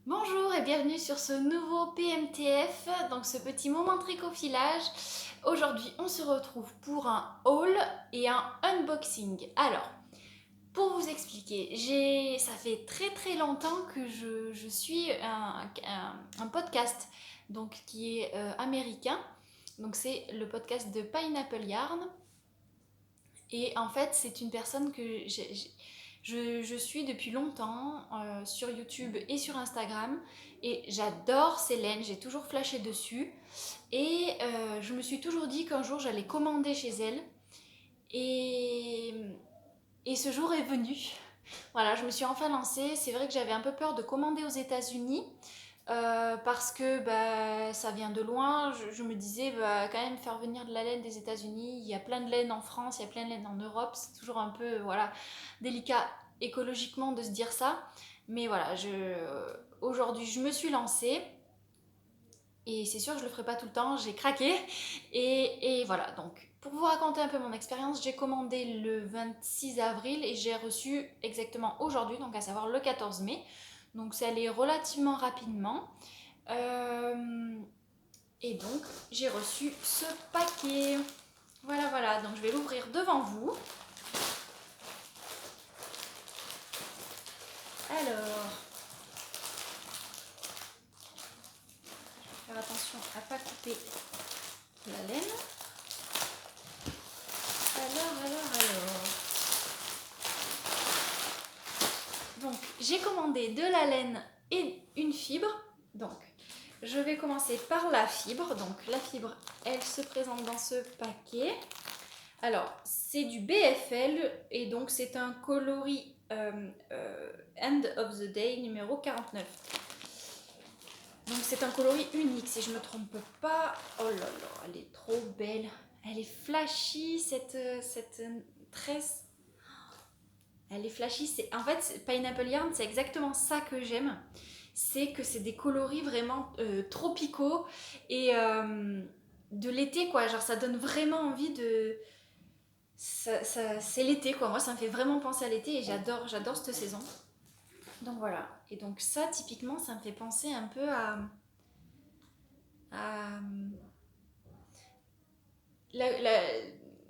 Bonjour et bienvenue sur ce nouveau PMTF, donc ce petit moment tricot-filage. Aujourd'hui, on se retrouve pour un haul et un unboxing. Alors, pour vous expliquer, ça fait très très longtemps que je suis un podcast donc, qui est américain. Donc c'est le podcast de Pineapple Yarn. Et en fait, c'est une personne que je suis depuis longtemps sur YouTube et sur Instagram. Et j'adore ses laines, j'ai toujours flashé dessus. Et je me suis toujours dit qu'un jour j'allais commander chez elle. Et, et ce jour est venu. Voilà, je me suis enfin lancée. C'est vrai que j'avais un peu peur de commander aux États-Unis. Parce que bah, ça vient de loin, je me disais bah, quand même faire venir de la laine des États-Unis, il y a plein de laine en France, il y a plein de laine en Europe, c'est toujours un peu voilà, délicat écologiquement de se dire ça. Mais voilà, aujourd'hui je me suis lancée et c'est sûr que je le ferai pas tout le temps, j'ai craqué. Et voilà, donc pour vous raconter un peu mon expérience, j'ai commandé le 26 avril et j'ai reçu exactement aujourd'hui, donc à savoir le 14 mai. Donc c'est allé relativement rapidement. Euh, et donc, j'ai reçu ce paquet. Voilà, voilà. Donc, je vais l'ouvrir devant vous. Alors, faire attention à ne pas couper la laine. Alors. Donc, j'ai commandé de la laine et une fibre. Donc, je vais commencer par la fibre. Donc, la fibre, elle se présente dans ce paquet. Alors, c'est du BFL et donc c'est un coloris End of the Day numéro 49. Donc c'est un coloris unique si je ne me trompe pas. Oh là là, elle est trop belle. Elle est flashy cette tresse. Elle est flashy. En fait, Pineapple Yarn, c'est exactement ça que j'aime. C'est que c'est des coloris vraiment tropicaux et de l'été quoi. Genre ça donne vraiment envie de... c'est l'été quoi, moi ça me fait vraiment penser à l'été et j'adore cette saison. Donc voilà, et donc ça typiquement ça me fait penser un peu à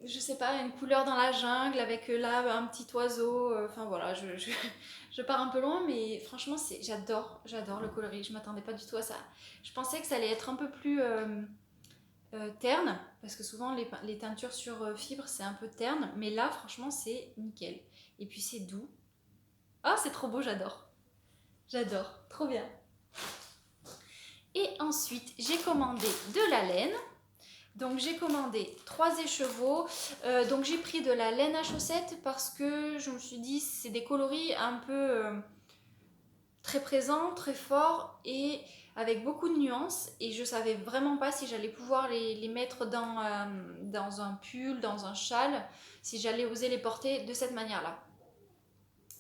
je sais pas, une couleur dans la jungle avec là un petit oiseau, enfin voilà, je pars un peu loin mais franchement j'adore le coloris, je m'attendais pas du tout à ça. Je pensais que ça allait être un peu plus terne, parce que souvent les teintures sur fibre c'est un peu terne, mais là franchement c'est nickel. Et puis c'est doux. Ah, c'est trop beau, j'adore, trop bien. Et ensuite j'ai commandé de la laine. Donc j'ai commandé 3 écheveaux. Donc j'ai pris de la laine à chaussettes parce que je me suis dit c'est des coloris un peu très présents, très forts et avec beaucoup de nuances. Et je savais vraiment pas si j'allais pouvoir les mettre dans un pull, dans un châle, si j'allais oser les porter de cette manière-là.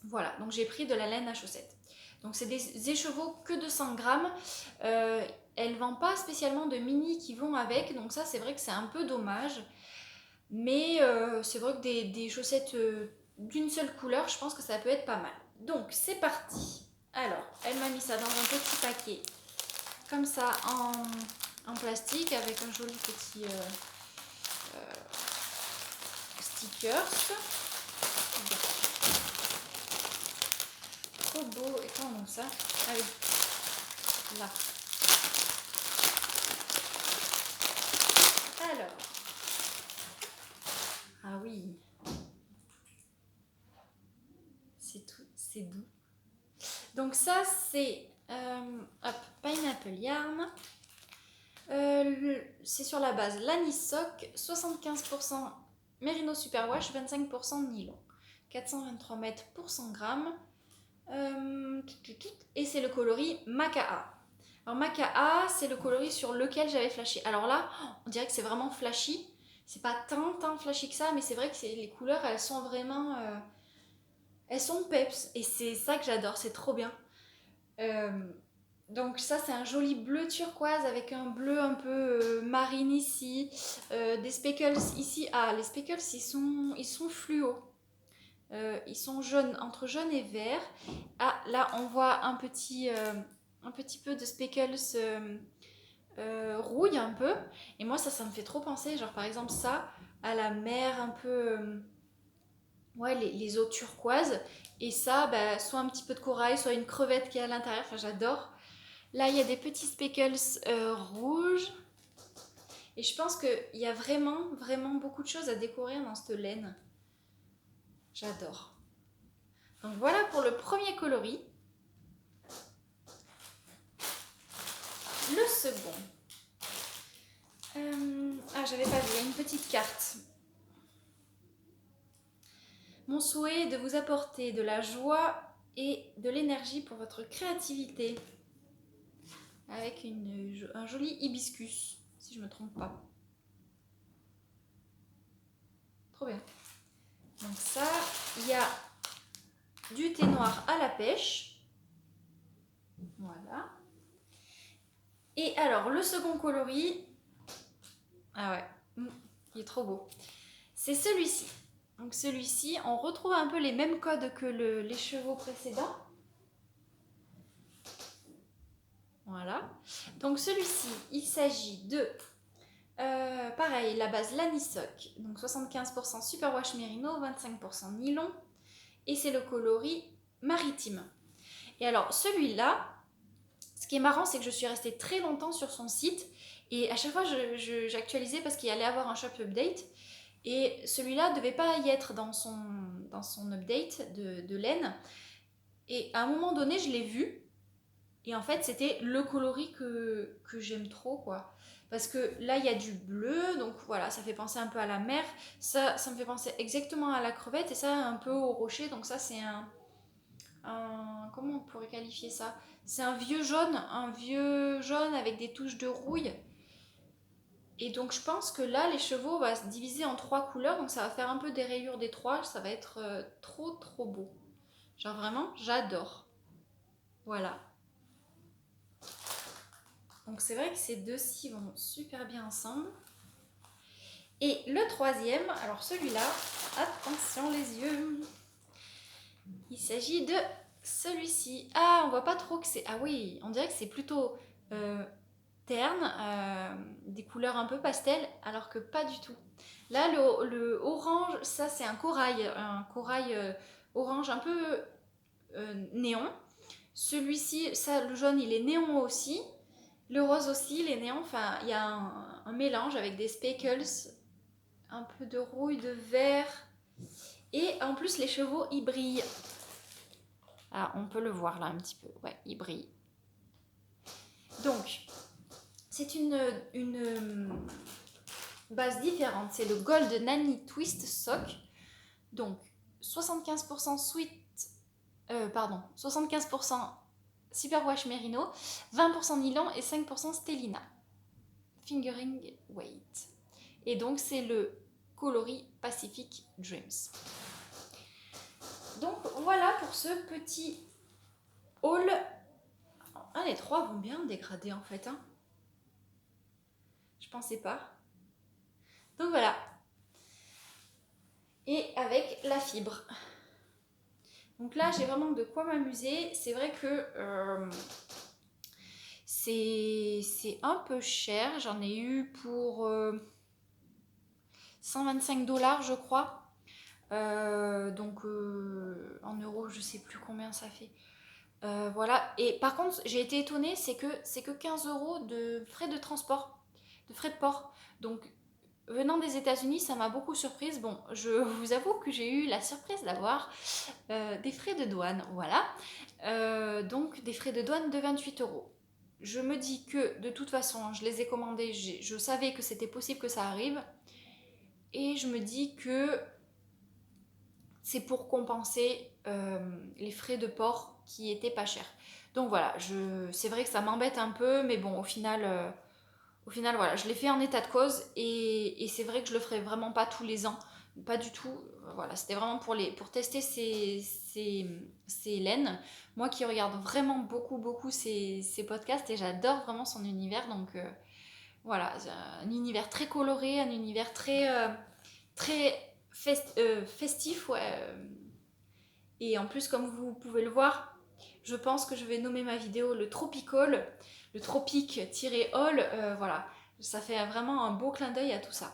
Voilà, donc j'ai pris de la laine à chaussettes. Donc c'est des écheveaux que de 100 grammes. Elle ne vend pas spécialement de mini qui vont avec, donc ça c'est vrai que c'est un peu dommage. Mais c'est vrai que des chaussettes d'une seule couleur, je pense que ça peut être pas mal. Donc c'est parti. Alors, elle m'a mis ça dans un petit paquet, comme ça en plastique, avec un joli petit stickers. Trop beau. Et quand on ouvre ça? Ah oui, là. Alors, ah oui, c'est tout, c'est doux. Donc ça c'est Pineapple Yarn. C'est sur la base Lanisoc, 75% Merino Superwash, 25% nylon. 423 mètres pour 100 grammes. Et c'est le coloris Maca'a. Alors Maca'a, c'est le coloris sur lequel j'avais flashé. Alors là, on dirait que c'est vraiment flashy. C'est pas tant flashy que ça, mais c'est vrai que les couleurs, elles sont vraiment... elles sont peps. Et c'est ça que j'adore, c'est trop bien. Euh, donc ça c'est un joli bleu turquoise avec un bleu un peu marine ici, des speckles ici. Ah, les speckles ils sont fluo. Ils sont jaunes, entre jaune et vert. Ah, là on voit un petit un petit peu de speckles rouille un peu. Et moi ça me fait trop penser, genre par exemple ça, à la mer un peu... ouais, les eaux turquoises. Et ça, bah, soit un petit peu de corail, soit une crevette qui est à l'intérieur. Enfin, j'adore. Là, il y a des petits speckles rouges. Et je pense qu'il y a vraiment, vraiment beaucoup de choses à découvrir dans cette laine. J'adore. Donc voilà pour le premier coloris. Le second. J'avais pas vu, il y a une petite carte. Mon souhait est de vous apporter de la joie et de l'énergie pour votre créativité. Avec un joli hibiscus, si je ne me trompe pas. Trop bien. Donc ça, il y a du thé noir à la pêche. Voilà. Et alors, le second coloris, ah ouais, il est trop beau. C'est celui-ci. Donc celui-ci, on retrouve un peu les mêmes codes que les chevaux précédents. Voilà. Donc celui-ci, il s'agit de, pareil, la base Lanisoc. Donc 75% superwash mérino, 25% nylon. Et c'est le coloris maritime. Et alors celui-là, ce qui est marrant, c'est que je suis restée très longtemps sur son site. Et à chaque fois, j'actualisais parce qu'il allait avoir un shop update. Et celui-là ne devait pas y être dans son update de laine. Et à un moment donné, je l'ai vu. Et en fait, c'était le coloris que j'aime trop, quoi. Parce que là, il y a du bleu, donc voilà, ça fait penser un peu à la mer. Ça me fait penser exactement à la crevette, et ça, un peu au rocher. Donc ça, c'est comment on pourrait qualifier ça? C'est un vieux jaune avec des touches de rouille. Et donc je pense que là, les chevaux vont se diviser en 3 couleurs, donc ça va faire un peu des rayures des 3, ça va être trop trop beau. Genre vraiment, j'adore. Voilà. Donc c'est vrai que ces deux-ci vont super bien ensemble. Et le troisième, alors celui-là, attention les yeux. Il s'agit de celui-ci. Ah, on voit pas trop que c'est... Ah oui, on dirait que c'est plutôt terne, des couleurs un peu pastel, alors que pas du tout. Là, le orange, ça c'est un corail orange un peu néon. Celui-ci, ça, le jaune, il est néon aussi. Le rose aussi, il est néon. Enfin, il y a un mélange avec des speckles, un peu de rouille, de vert. Et en plus, les chevaux, ils brillent. Ah, on peut le voir là un petit peu. Ouais, ils brillent. Donc, c'est une base différente. C'est le Gold Nanny Twist Sock. Donc, 75% 75% Superwash Merino, 20% nylon et 5% Stellina. Fingering Weight. Et donc, c'est le coloris Pacific Dreams. Donc, voilà pour ce petit haul. Ah, les trois vont bien dégrader en fait. Hein. Je pensais pas. Donc voilà. Et avec la fibre. Donc là, j'ai vraiment de quoi m'amuser. C'est vrai que c'est un peu cher. J'en ai eu pour 125 $, je crois. Donc en euros, je sais plus combien ça fait. Voilà. Et par contre, j'ai été étonnée, c'est que 15 € de frais de transport, de frais de port. Donc venant des États-Unis, ça m'a beaucoup surprise. Bon, je vous avoue que j'ai eu la surprise d'avoir des frais de douane, voilà. Donc des frais de douane de 28 €. Je me dis que de toute façon, je les ai commandés, je savais que c'était possible que ça arrive. Et je me dis que c'est pour compenser les frais de port qui étaient pas chers. Donc voilà, c'est vrai que ça m'embête un peu, mais bon, au final, voilà, je l'ai fait en état de cause et c'est vrai que je le ferai vraiment pas tous les ans, pas du tout. Voilà, c'était vraiment pour tester ces laines. Moi qui regarde vraiment beaucoup ces podcasts et j'adore vraiment son univers, donc voilà, un univers très coloré, un univers très festif, ouais. Et en plus, comme vous pouvez le voir, Je pense que je vais nommer ma vidéo le Tropic Haul, le tropique-haul, voilà. Ça fait vraiment un beau clin d'œil à tout ça.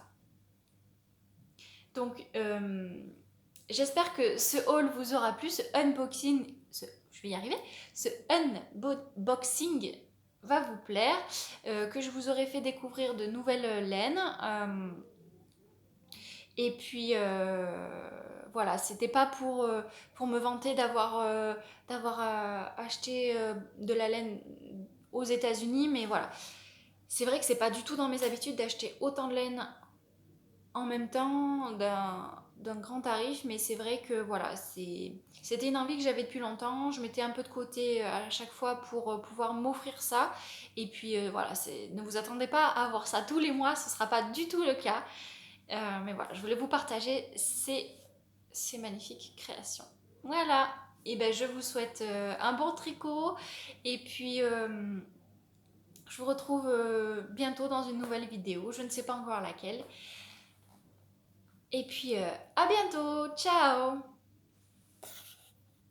Donc, j'espère que ce haul vous aura plu, je vais y arriver, ce unboxing va vous plaire, que je vous aurai fait découvrir de nouvelles laines. Et puis voilà, c'était pas pour me vanter d'avoir acheté de la laine aux États-Unis, mais voilà. C'est vrai que c'est pas du tout dans mes habitudes d'acheter autant de laine en même temps d'un grand tarif, mais c'est vrai que voilà, c'était une envie que j'avais depuis longtemps. Je mettais un peu de côté à chaque fois pour pouvoir m'offrir ça. Et puis voilà, ne vous attendez pas à avoir ça tous les mois, ce sera pas du tout le cas. Mais voilà, je voulais vous partager ces magnifiques créations. Voilà, et ben je vous souhaite un bon tricot et puis je vous retrouve bientôt dans une nouvelle vidéo, je ne sais pas encore laquelle. Et puis à bientôt, ciao!